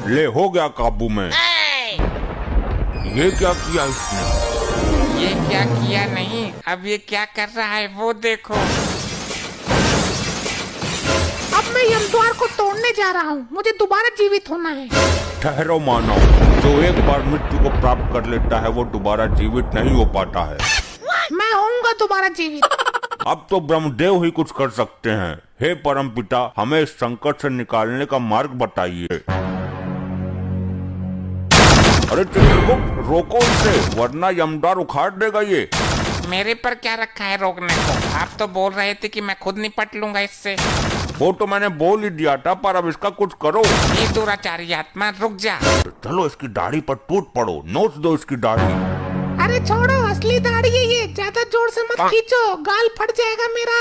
ले हो गया काबू में। ये क्या किया इसने? ये क्या किया नहीं, अब ये क्या कर रहा है वो देखो। अब मैं यमद्वार को तोड़ने जा रहा हूँ, मुझे दोबारा जीवित होना है। ठहरो मानव, जो एक बार मृत्यु को प्राप्त कर लेता है वो दोबारा जीवित नहीं हो पाता है। मैं होऊंगा दोबारा जीवित। अब तो ब्रह्मदेव ही कुछ कर सकते हैं। हे परमपिता, हमें इस संकट से निकालने का मार्ग बताइए। अरे चित्रगुप्त, रोको इसे, वरना यमद्वार उखाड़ देगा ये। मेरे पर क्या रखा है रोकने को? आप तो बोल रहे थे कि मैं खुद निपट लूंगा इससे। वो तो मैंने बोल ही दिया था, पर अब इसका कुछ करो। ये दुराचारी आत्मा, रुक जा। चलो इसकी दाढ़ी पर टूट पड़ो, नोच दो इसकी दाढ़ी। अरे छोड़ो, असली दाढ़ी है ये, ज्यादा जोर से मत खींचो, गाल फट जाएगा मेरा।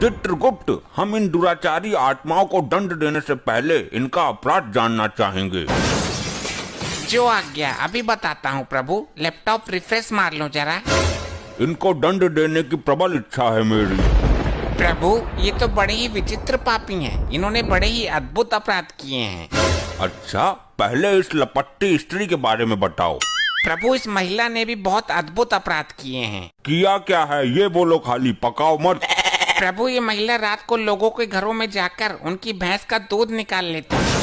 चित्रगुप्त, हम इन दुराचारी आत्माओं को दंड देने से पहले इनका अपराध जानना चाहेंगे। जो आज्ञा, अभी बताता हूँ प्रभु। लैपटॉप रिफ्रेश मार लो जरा। इनको दंड देने की प्रबल इच्छा है मेरी। प्रभु, ये तो बड़े ही विचित्र पापी हैं। इन्होंने बड़े ही अद्भुत अपराध किए हैं। अच्छा, पहले इस लपट्टी स्त्री के बारे में बताओ। प्रभु, इस महिला ने भी बहुत अद्भुत अपराध किए हैं। किया क्या है ये बोलो, खाली पकाओ मत। प्रभु, ये महिला रात को लोगों के घरों में जाकर उनकी भैंस का दूध निकाल लेती है।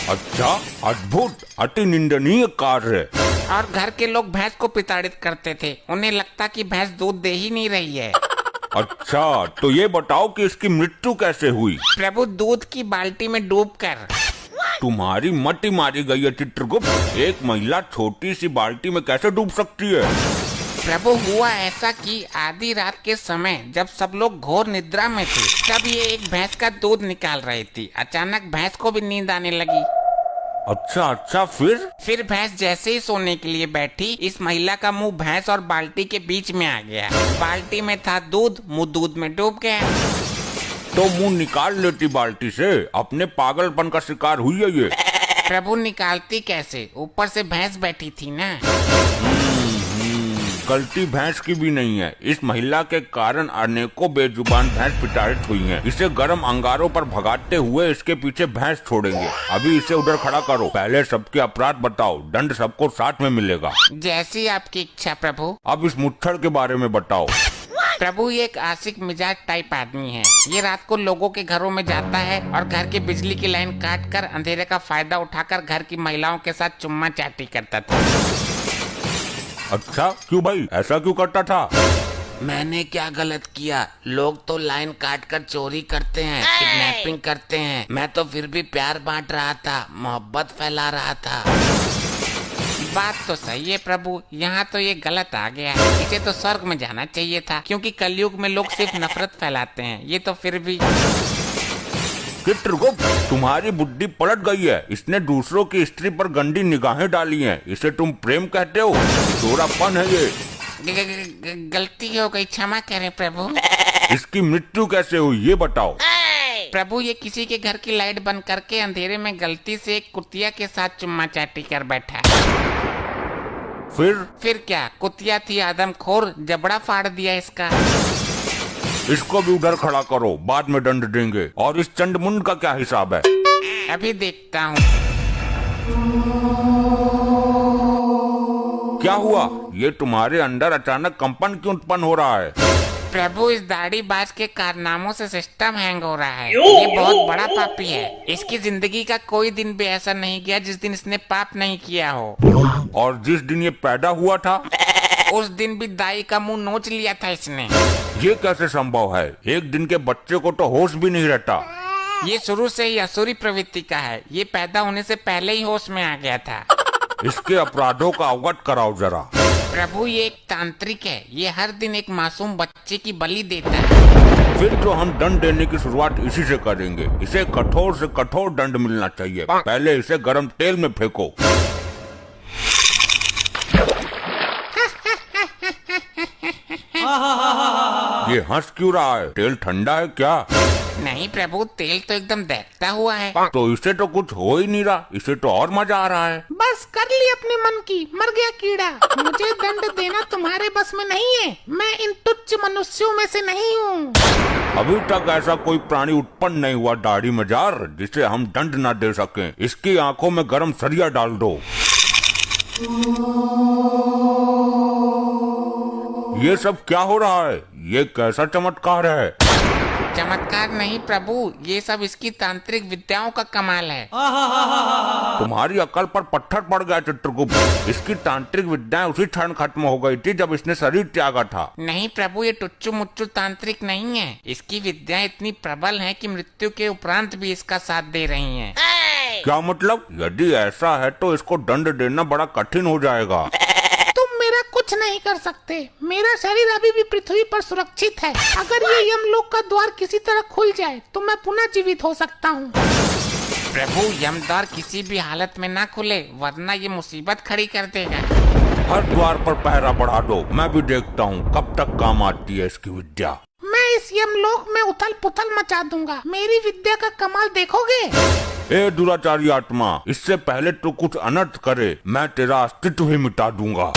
अच्छा, अद्भुत, अति निंदनीय कार्य। और घर के लोग भैंस को प्रताड़ित करते थे। उन्हें लगता कि भैंस दूध दे ही नहीं रही है। अच्छा, तो ये बताओ कि इसकी मृत्यु कैसे हुई? प्रभु, दूध की बाल्टी में डूबकर। तुम्हारी मति मारी गई है चित्रगुप्त। एक महिला छोटी सी बाल्टी में कैसे डूब सकती है? प्रभु, हुआ ऐसा कि आधी रात के समय जब सब लोग घोर निद्रा में थे, तब ये एक भैंस का दूध निकाल रही थी। अचानक भैंस को भी नींद आने लगी। अच्छा अच्छा, फिर भैंस जैसे ही सोने के लिए बैठी, इस महिला का मुंह भैंस और बाल्टी के बीच में आ गया। बाल्टी में था दूध, मुंह दूध में डूब गया। तो मुंह निकाल लेती बाल्टी से। अपने पागलपन का शिकार हुई है ये। प्रभु, निकालती कैसे? ऊपर से भैंस बैठी थी ना। गलती भैंस की भी नहीं है। इस महिला के कारण अनेकों बेजुबान भैंस प्रताड़ित हुई हैं। इसे गर्म अंगारों पर भगाते हुए इसके पीछे भैंस छोड़ेंगे। अभी इसे उधर खड़ा करो। पहले सबके अपराध बताओ, दंड सबको साथ में मिलेगा। जैसी आपकी इच्छा प्रभु। अब इस मुच्छड़ के बारे में बताओ। प्रभु, ये एक आशिक मिजाज टाइप आदमी है। ये रात को लोगों के घरों में जाता है और घर की बिजली की लाइन काट कर अंधेरे का फायदा उठाकर घर की महिलाओं के साथ चुम्मा चाटी करता था। अच्छा, क्यों भाई, ऐसा क्यों करता था? मैंने क्या गलत किया? लोग तो लाइन काट कर चोरी करते हैं, किडनैपिंग करते हैं। मैं तो फिर भी प्यार बांट रहा था, मोहब्बत फैला रहा था। बात तो सही है प्रभु, यहाँ तो ये गलत आ गया। इसे तो स्वर्ग में जाना चाहिए था, क्योंकि कलयुग में लोग सिर्फ नफरत फैलाते हैं। ये तो फिर भी। चित्रगुप्त, तुम्हारी बुद्धि पलट गई है। इसने दूसरों की स्त्री पर गंदी निगाहें डाली हैं। इसे तुम प्रेम कहते हो? चोरापन है ये। गलती हो गई, क्षमा करें प्रभु। इसकी मृत्यु कैसे हुई ये बताओ। प्रभु, ये किसी के घर की लाइट बंद करके अंधेरे में गलती से एक कुतिया के साथ चुम्मा चाटी कर बैठा। फिर क्या? कुतिया थी आदमखोर, जबड़ा फाड़ दिया इसका। इसको भी उधर खड़ा करो, बाद में दंड देंगे। और इस चंडमुंड का क्या हिसाब है? अभी देखता हूँ। क्या हुआ? ये तुम्हारे अंदर अचानक कंपन क्यों उत्पन्न हो रहा है? प्रभु, इस दाढ़ीबाज के कारनामों से सिस्टम हैंग हो रहा है। ये बहुत बड़ा पापी है। इसकी जिंदगी का कोई दिन भी ऐसा नहीं गया जिस दिन इसने पाप नहीं किया हो। और जिस दिन ये पैदा हुआ था, उस दिन भी दाई का मुंह नोच लिया था इसने। ये कैसे संभव है? एक दिन के बच्चे को तो होश भी नहीं रहता। ये शुरू से ही असुरी प्रवृत्ति का है। ये पैदा होने से पहले ही होश में आ गया था। इसके अपराधों का अवगत कराओ जरा। प्रभु, ये एक तांत्रिक है। ये हर दिन एक मासूम बच्चे की बलि देता है। फिर तो हम दंड देने की शुरुआत इसी से करेंगे। इसे कठोर से कठोर दंड मिलना चाहिए। पहले इसे गर्म तेल में फेंको। ये हंस क्यों रहा है? तेल ठंडा है क्या? नहीं प्रभु, तेल तो एकदम दहकता हुआ है। तो इसे तो कुछ हो ही नहीं रहा, इसे तो और मजा आ रहा है। बस कर ली अपने मन की, मर गया कीड़ा। मुझे दंड देना तुम्हारे बस में नहीं है, मैं इन तुच्छ मनुष्यों में से नहीं हूँ। अभी तक ऐसा कोई प्राणी उत्पन्न नहीं हुआ दाढ़ी मजार जिसे हम दंड न दे सकें। इसकी आंखों में गरम सरिया डाल दो। ये सब क्या हो रहा है? ये कैसा चमत्कार है? चमत्कार नहीं प्रभु, ये सब इसकी तांत्रिक विद्याओं का कमाल है। तुम्हारी अकल पर पत्थर पड़ गया चित्रगुप्त। इसकी तांत्रिक विद्याएं उसी क्षण खत्म हो गई थी जब इसने शरीर त्यागा था। नहीं प्रभु, ये टुच्चू मुच्चू तांत्रिक नहीं है। इसकी विद्याएं इतनी प्रबल हैं कि मृत्यु के उपरांत भी इसका साथ दे रही हैं। क्या मतलब? यदि ऐसा है तो इसको दंड देना बड़ा कठिन हो जाएगा। तुम मेरा कुछ नहीं कर सकते, मेरा शरीर अभी भी पृथ्वी पर सुरक्षित है। अगर ये यमलोक का द्वार किसी तरह खुल जाए तो मैं पुनः जीवित हो सकता हूँ। प्रभु, यमद्वार किसी भी हालत में ना खुले, वरना ये मुसीबत खड़ी कर देगा। हर द्वार पर पहरा बढ़ा दो, मैं भी देखता हूँ कब तक काम आती है इसकी विद्या। मैं इस यमलोक में उथल पुथल मचा दूंगा, मेरी विद्या का कमाल देखोगे। ए दुराचारी आत्मा, इससे पहले तो कुछ अनर्थ करे, मैं तेरा अस्तित्व ही मिटा दूंगा।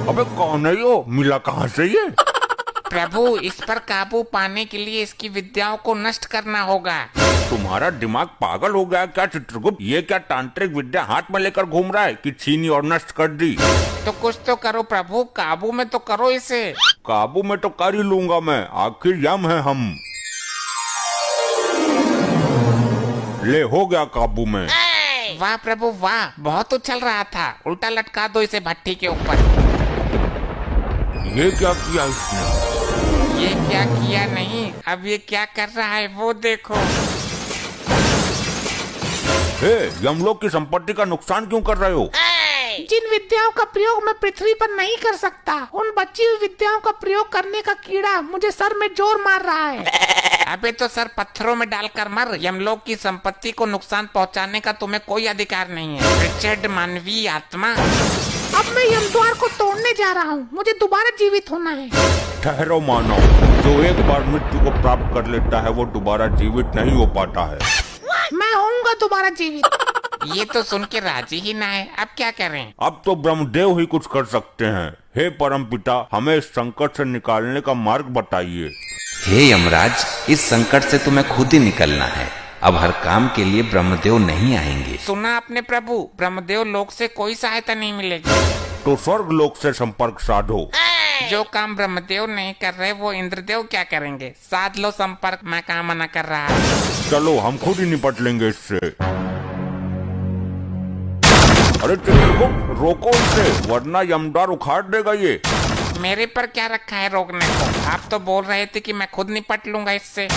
अबे कौन है यो? मिला कहाँ से ये? प्रभु, इस पर काबू पाने के लिए इसकी विद्याओं को नष्ट करना होगा। तुम्हारा दिमाग पागल हो गया क्या चित्रगुप्त? ये क्या तांत्रिक विद्या हाथ में लेकर घूम रहा है कि छीनी और नष्ट कर दी? तो कुछ तो करो प्रभु, काबू में तो करो इसे। काबू में तो कर ही लूंगा मैं, आखिर यम है हम। ले हो गया काबू में। वाह प्रभु वाह, बहुत उछल रहा था। उल्टा लटका दो इसे भट्टी के ऊपर। ये क्या किया इसने? ये क्या किया नहीं, अब ये क्या कर रहा है वो देखो। हे, यमलोक की संपत्ति का नुकसान क्यों कर रहे हो? जिन विद्याओं का प्रयोग मैं पृथ्वी पर नहीं कर सकता, उन बची हुई विद्याओं का प्रयोग करने का कीड़ा मुझे सर में जोर मार रहा है। अबे तो सर पत्थरों में डालकर मर। यमलोक की संपत्ति को नुकसान पहुंचाने का तुम्हें कोई अधिकार नहीं है, रिचर्ड मानवीय आत्मा। अब मैं यमद्वार को तोड़ने जा रहा हूँ, मुझे दोबारा जीवित होना है। ठहरो मानव, जो एक बार मृत्यु को प्राप्त कर लेता है वो दोबारा जीवित नहीं हो पाता है। मैं होऊंगा दोबारा जीवित। ये तो सुन के राजी ही ना है, अब क्या करें? अब तो ब्रह्मदेव ही कुछ कर सकते हैं। हे परमपिता, हमें इस संकट से निकालने का मार्ग बताइए। हे यमराज, इस संकट से तुम्हें खुद ही निकलना है। अब हर काम के लिए ब्रह्मदेव नहीं आएंगे। सुना आपने प्रभु, ब्रह्मदेव लोक से कोई सहायता नहीं मिलेगी। तो स्वर्ग लोक से संपर्क साधो। जो काम ब्रह्मदेव नहीं कर रहे वो इंद्रदेव क्या करेंगे? साध लो संपर्क, मैं कहाँ मना कर रहा है। चलो हम खुद ही निपट लेंगे इससे। अरे चित्रगुप्त, रोको इसे, वरना यमद्वार उखाड़ देगा ये। मेरे पर क्या रखा है रोकने को? आप तो बोल रहे थे कि मैं खुद निपट लूंगा इससे।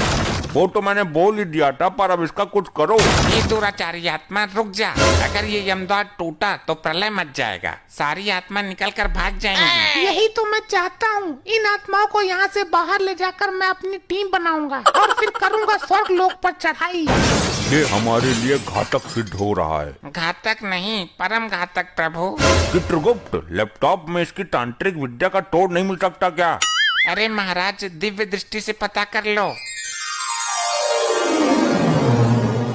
वो तो मैंने बोल ही दिया था, पर अब इसका कुछ करो। ये दुराचारी आत्मा रुक जा। अगर ये यमद्वार टूटा तो प्रलय मच जाएगा, सारी आत्मा निकल कर भाग जाएंगी। यही तो मैं चाहता हूँ। इन आत्माओं को यहाँ से बाहर ले जाकर मैं अपनी टीम बनाऊंगा और फिर करूँगा स्वर्ग लोक पर चढ़ाई। ये हमारे लिए घातक सिद्ध हो रहा है। घातक नहीं, परम घातक प्रभु। चित्रगुप्त, लैपटॉप में इसकी तांत्रिक विद्या का तोड़ नहीं मिल सकता क्या? अरे महाराज, दिव्य दृष्टि से पता कर लो।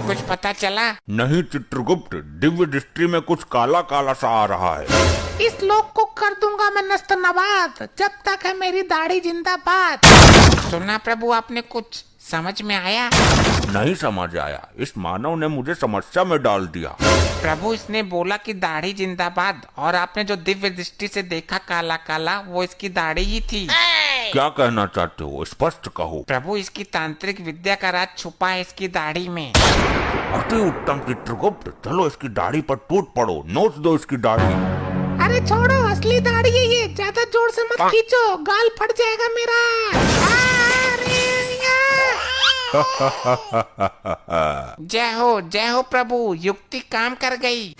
कुछ पता चला? नहीं चित्रगुप्त, दिव्य दृष्टि में कुछ काला काला सा आ रहा है। इस लोक को कर दूंगा मैं नस्त नबाद, जब तक है मेरी दाढ़ी जिंदाबाद। सुना प्रभु आपने? कुछ समझ में आया? नहीं समझ आया, इस मानव ने मुझे समस्या में डाल दिया। प्रभु, इसने बोला कि दाढ़ी जिंदाबाद, और आपने जो दिव्य दृष्टि से देखा काला काला, वो इसकी दाढ़ी ही थी। क्या कहना चाहते हो? स्पष्ट कहो। प्रभु, इसकी तांत्रिक विद्या का राज छुपा है इसकी दाढ़ी में। अति उत्तम चित्रगुप्त, चलो इसकी दाढ़ी पर टूट पड़ो, नोच दो इसकी दाढ़ी। अरे छोड़ो, असली दाढ़ी है ये, ज्यादा जोर से मत खींचो, गाल फट जाएगा मेरा। जय हो प्रभु, युक्ति काम कर गई।